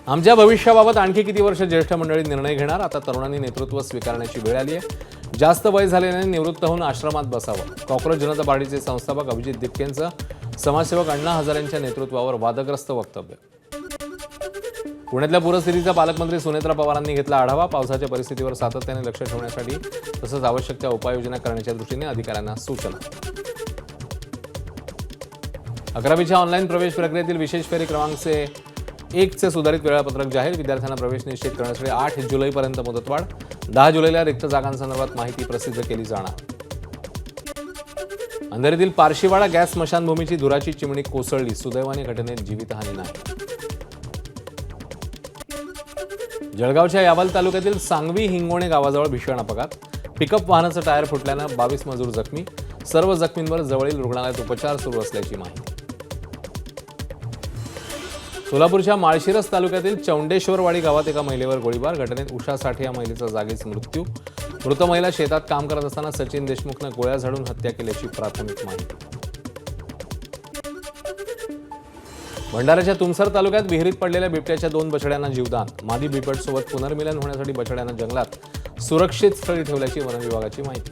आमच्या भविष्याबाबत आणखी किती वर्ष ज्येष्ठ मंडळी निर्णय घेणार? आता तरुणांनी नेतृत्व स्वीकारण्याची वेळ आली आहे. जास्त वय झालेल्यांनी निवृत्त होऊन आश्रमात बसावं. कॉक्रोच जनता पार्टीचे संस्थापक अभिजित दिपकेंचं समाजसेवक अण्णा हजारेंच्या नेतृत्वावर वादग्रस्त वक्तव्य. पुण्यातल्या पूरस्थितीचा पालकमंत्री सुनेत्रा पवारांनी घेतला आढावा. पावसाच्या परिस्थितीवर सातत्याने लक्ष ठेवण्यासाठी तसंच आवश्यक त्या उपाययोजना करण्याच्या दृष्टीने अधिकाऱ्यांना सूचना. 11वीच्या ऑनलाईन प्रवेश प्रक्रियेतील विशेष फेरी क्रमांक 1चे सुधारित वेळापत्रक जाहीर. विद्यार्थ्यांना प्रवेश निश्चित करण्यासाठी 8 जुलैपर्यंत मुदतवाढ. 10 जुलैला रिक्त जागांसंदर्भात माहिती प्रसिद्ध केली जाणार. अंधेरीतील पारशीवाडा गॅस स्मशानभूमीची धुराची चिमणी कोसळली. सुदैवाने घटनेत जीवितहानी नाही. जळगावच्या यावल तालुक्यातील सांगवी हिंगोणे गावाजवळ भीषण अपघात. पिकअप वाहनाचं टायर फुटल्यानं 22 मजूर जखमी. सर्व जखमींवर जवळील रुग्णालयात उपचार सुरू असल्याची माहिती. सोलापूरच्या माळशिरस तालुक्यातील चौंडेश्वरवाडी गावात एका महिलेवर गोळीबार. घटनेत उषा साठे या महिलेचा जागीच मृत्यू. मृत महिला शेतात काम करत असताना सचिन देशमुखनं गोळ्या झाडून हत्या केल्याची प्राथमिक माहिती. भंडाऱ्याच्या तुमसर तालुक्यात विहिरीत पडलेल्या बिबट्याच्या 2 बछड्यांना जीवदान. मादी बिबटसोबत पुनर्मिलन होण्यासाठी बछड्यांना जंगलात सुरक्षित स्थळी ठेवल्याची वन विभागाची माहिती.